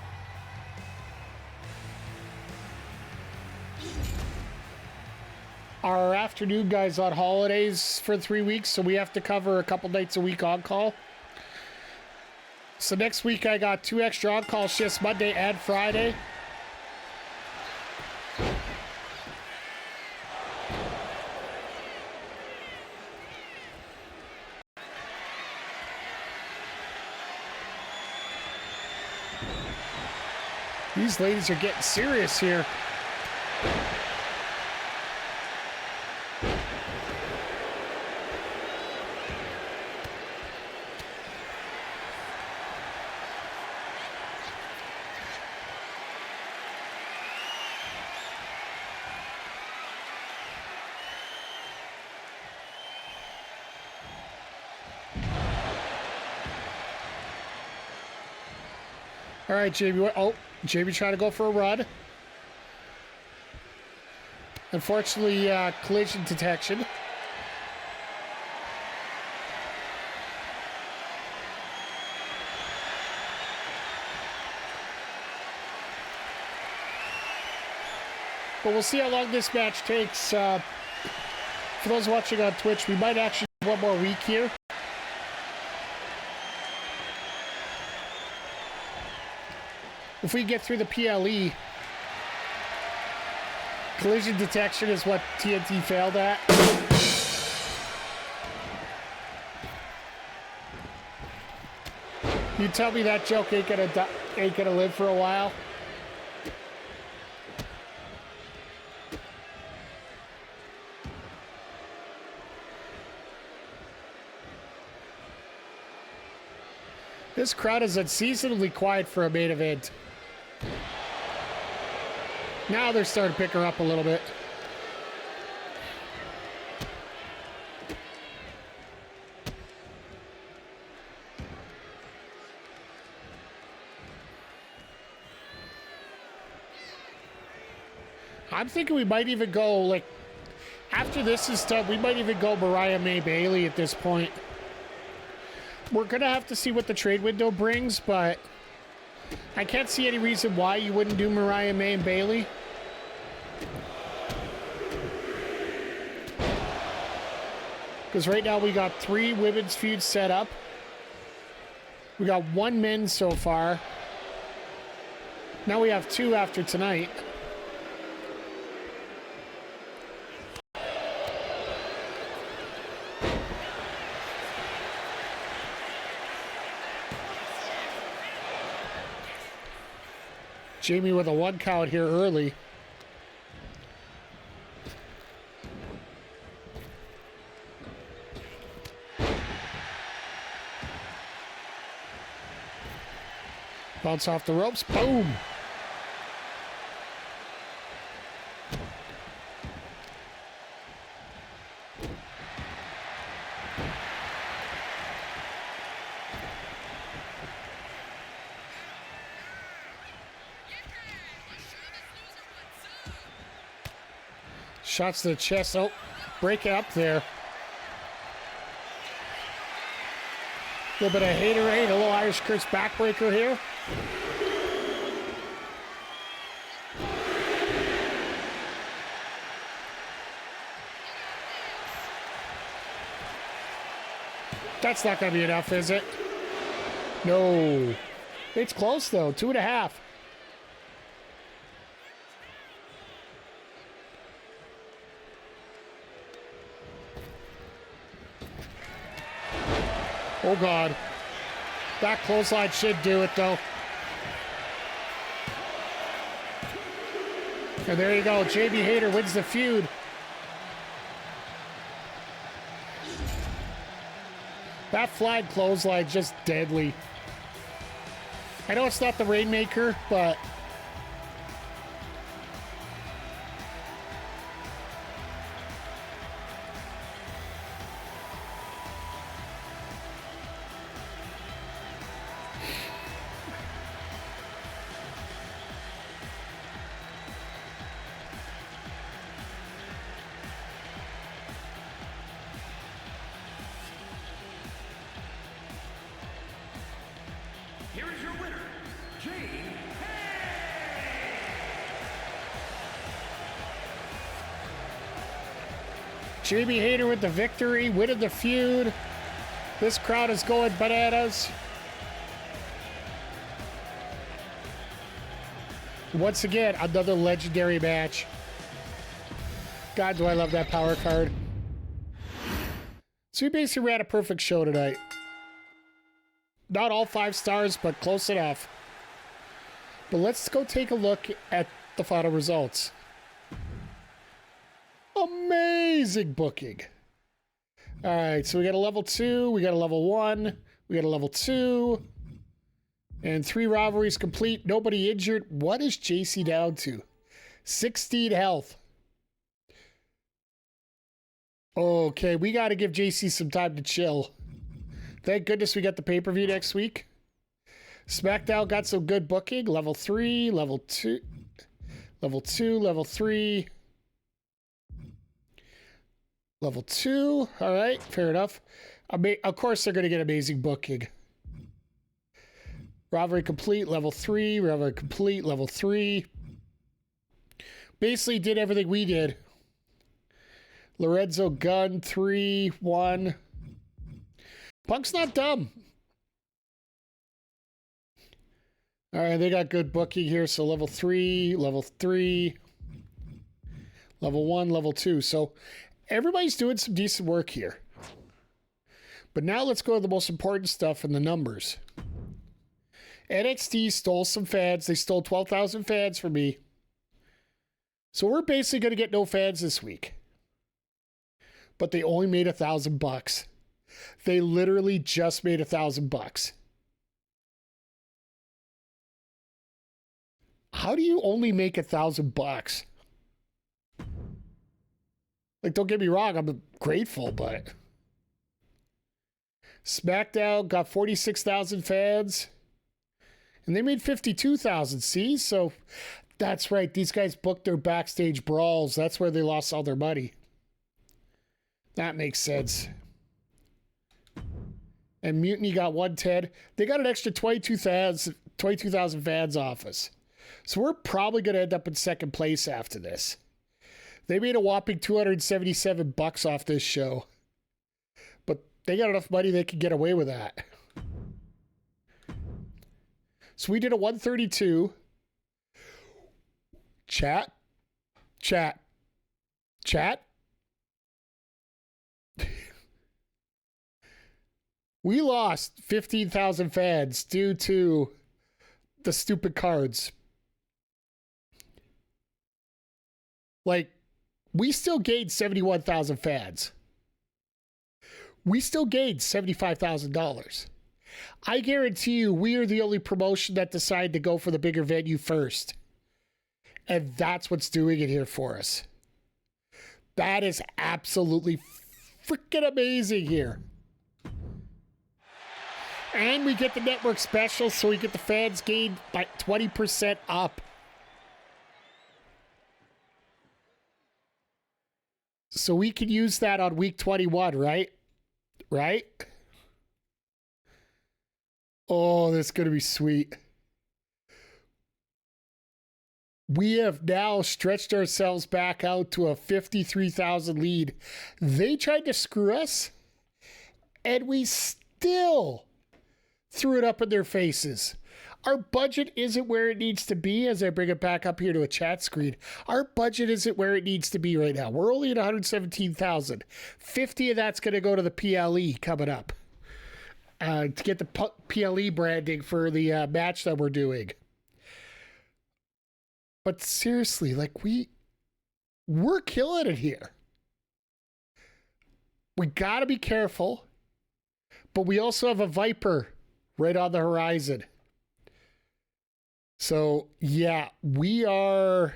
Our afternoon guys on holidays for 3 weeks, so we have to cover a couple nights a week on call. So next week I got 2 extra on call shifts Monday and Friday. These ladies are getting serious here. All right, Jamie. Oh, Jamie trying to go for a run. Unfortunately, collision detection. But we'll see how long this match takes. For those watching on Twitch, we might actually have one more week here. If we get through the PLE, collision detection is what TNT failed at. You tell me that joke ain't gonna live for a while. This crowd is unseasonably quiet for a main event. Now they're starting to pick her up a little bit. I'm thinking we might even go, like, after this is done, we might even go Mariah May Bayley at this point. We're going to have to see what the trade window brings, but I can't see any reason why you wouldn't do Mariah May and Bayley. Because right now we got 3 women's feuds set up. We got 1 men's so far. Now we have 2 after tonight. Jaime with a 1 count here early. Bounce off the ropes. Boom. Shots to the chest. Oh, break it up there. A little bit of Hayter, a little Irish Curse backbreaker here. That's not going to be enough, is it? No. It's close, though. 2.5. Oh, God. That clothesline should do it, though. And there you go. Jaime Hayter wins the feud. That flag clothesline just deadly. I know it's not the Rainmaker, but... Here is your winner, Jayne. Jaime Hayter with the victory, winning the feud. This crowd is going bananas. Once again, another legendary match. God, do I love that power card. So we basically ran a perfect show tonight. Not all 5 stars, but close enough. But let's go take a look at the final results. Amazing booking. All right, so we got a level 2, we got a level 1, we got a level 2, and 3 rivalries complete. Nobody injured. What is Jacy down to? 16 health. Okay, we got to give Jacy some time to chill. Thank goodness we got the pay-per-view next week. SmackDown got some good booking. Level 3, level 2, level 2, level 3, level 2. All right, fair enough. Of course, they're going to get amazing booking. Rivalry complete, level 3. Rivalry complete, level 3. Basically did everything we did. Lorenzo Gunn, 3, 1. Punk's not dumb. All right, they got good booking here. So level 3, level 3, level 1, level 2. So everybody's doing some decent work here. But now let's go to the most important stuff in the numbers. NXT stole some fans. They stole 12,000 fans from me. So we're basically going to get no fans this week. But they only made $1,000. They literally just made $1,000. How do you only make $1,000? Like, don't get me wrong, I'm grateful, but SmackDown got 46,000 fans, and they made 52,000. See, so that's right. These guys booked their backstage brawls. That's where they lost all their money. That makes sense. And Mutiny got 110. They got an extra 22,000 fans off us. So we're probably going to end up in second place after this. They made a whopping $277 off this show. But they got enough money they could get away with that. So we did a 132. Chat. We lost 15,000 fans due to the stupid cards. Like, we still gained 71,000 fans. We still gained $75,000. I guarantee you we are the only promotion that decided to go for the bigger venue first. And that's what's doing it here for us. That is absolutely freaking amazing here. And we get the network special, so we get the fans gained by 20% up. So we can use that on week 21, right? Right? Oh, that's going to be sweet. We have now stretched ourselves back out to a 53,000 lead. They tried to screw us, and we still threw it up in their faces. Our budget isn't where it needs to be. As I bring it back up here to a chat screen, our budget isn't where it needs to be right now. We're only at 117,000. 50 of that's going to go to the PLE coming up to get the PLE branding for the match that we're doing. But seriously, like we're killing it here. We got to be careful, but we also have a Viper right on the horizon. So, yeah, we are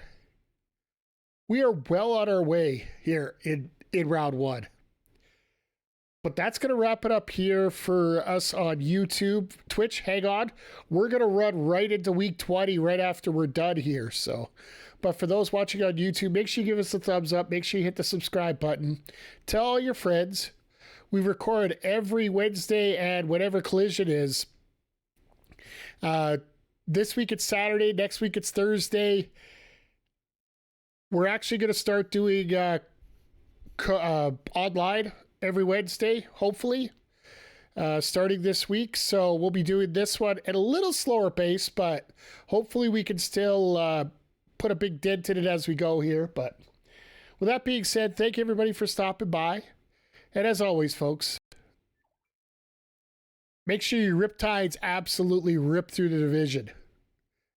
well on our way here in round one. But that's going to wrap it up here for us on YouTube. Twitch, hang on. We're going to run right into week 20 right after we're done here. So, but for those watching on YouTube, make sure you give us a thumbs up. Make sure you hit the subscribe button. Tell all your friends. We record every Wednesday and whatever Collision is. This week it's Saturday. Next week it's Thursday. We're actually going to start doing online every Wednesday, hopefully, starting this week. So we'll be doing this one at a little slower pace, but hopefully we can still put a big dent in it as we go here. But with that being said, thank you everybody for stopping by. And as always, folks, make sure your riptides absolutely rip through the division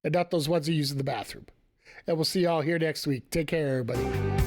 and not those ones you use in the bathroom. And we'll see y'all here next week. Take care, everybody.